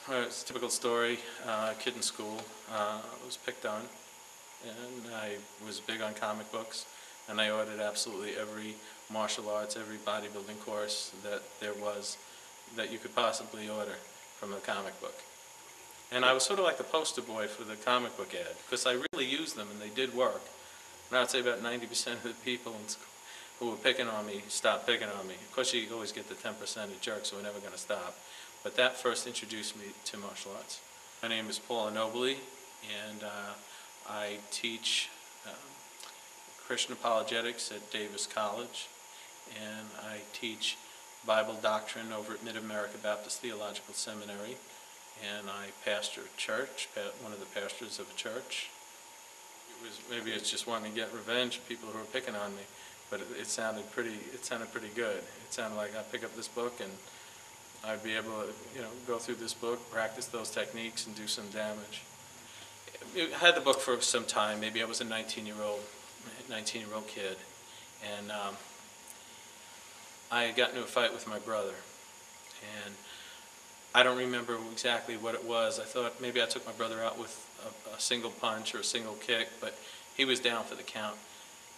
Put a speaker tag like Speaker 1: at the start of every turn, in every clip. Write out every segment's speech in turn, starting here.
Speaker 1: It's a typical story. Kid in school was picked on, and I was big on comic books, and I ordered absolutely every martial arts, every bodybuilding course that there was that you could possibly order from a comic book. And I was sort of like the poster boy for the comic book ad, because I really used them and they did work. And I'd say about 90% of the people in school who were picking on me stopped picking on me. Of course, you always get the 10% of jerks who are never going to stop. But that first introduced me to martial arts. My name is Paul Nobly, and I teach Christian apologetics at Davis College, and I teach Bible doctrine over at Mid-America Baptist Theological Seminary, and I pastor a church, one of the pastors of a church. Maybe it's just wanting to get revenge of people who are picking on me, but it sounded pretty good. It sounded like I'd pick up this book and I'd be able to, go through this book, practice those techniques, and do some damage. I had the book for some time. Maybe I was a 19-year-old kid, and I got into a fight with my brother, and I don't remember exactly what it was. I thought maybe I took my brother out with a single punch or a single kick, but he was down for the count,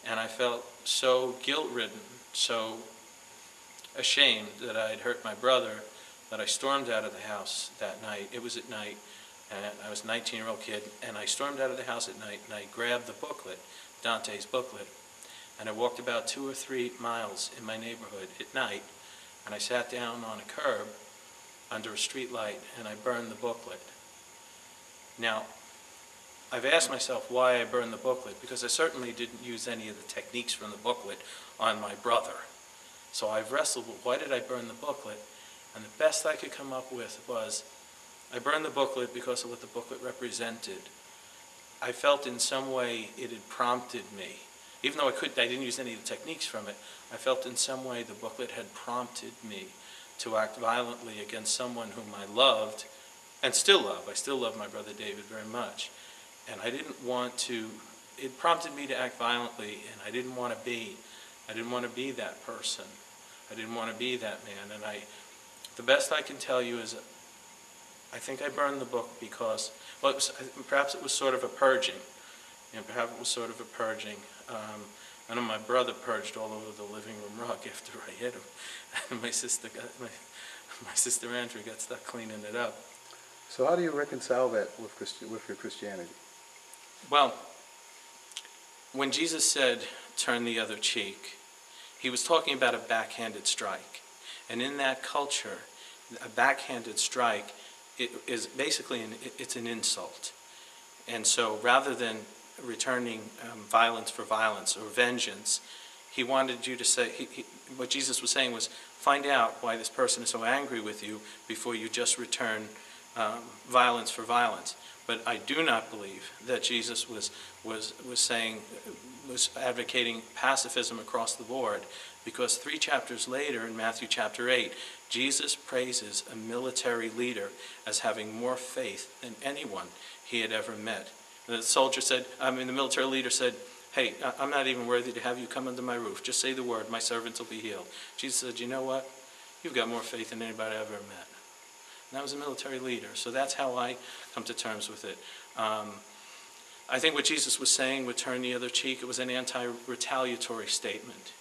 Speaker 1: and I felt so guilt-ridden, so ashamed that I had hurt my brother, that I stormed out of the house that night. It was at night, and I was a 19-year-old kid, and I stormed out of the house at night, and I grabbed the booklet, Dante's booklet, and I walked about 2 or 3 miles in my neighborhood at night, and I sat down on a curb under a street light, and I burned the booklet. Now, I've asked myself why I burned the booklet, because I certainly didn't use any of the techniques from the booklet on my brother. So I've wrestled with why did I burn the booklet, and the best I could come up with was I burned the booklet because of what the booklet represented. I felt in some way it had prompted me. Even though I didn't use any of the techniques from it, I felt in some way the booklet had prompted me to act violently against someone whom I loved and still love. I still love my brother David very much. And I didn't want to, it prompted me to act violently, and I didn't want to be that person. I didn't want to be that man. And the best I can tell you is I think I burned the book because, well, perhaps it was sort of a purging. Perhaps it was sort of a purging. I know my brother purged all over the living room rug after I hit him. And my sister Andrew got stuck cleaning it up.
Speaker 2: So how do you reconcile that with your Christianity?
Speaker 1: Well, when Jesus said, "Turn the other cheek," he was talking about a backhanded strike. And in that culture, a backhanded strike is basically it's an insult. And so rather than returning violence for violence or vengeance, he wanted you to say, what Jesus was saying was, find out why this person is so angry with you before you just return violence for violence. But I do not believe that Jesus was advocating pacifism across the board, because 3 chapters later in Matthew chapter 8, Jesus praises a military leader as having more faith than anyone he had ever met. The military leader said, "Hey, I'm not even worthy to have you come under my roof. Just say the word, my servants will be healed." Jesus said, "You know what? You've got more faith than anybody I've ever met." And that was a military leader. So that's how I come to terms with it. I think what Jesus was saying with turn the other cheek, it was an anti-retaliatory statement.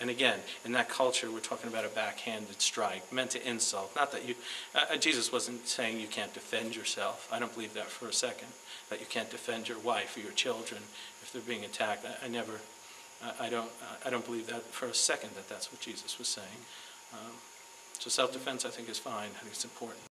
Speaker 1: And again, in that culture, we're talking about a backhanded strike, meant to insult. Not that Jesus wasn't saying you can't defend yourself. I don't believe that for a second, that you can't defend your wife or your children if they're being attacked. I don't believe that for a second that that's what Jesus was saying. So self-defense, I think, is fine. I think it's important.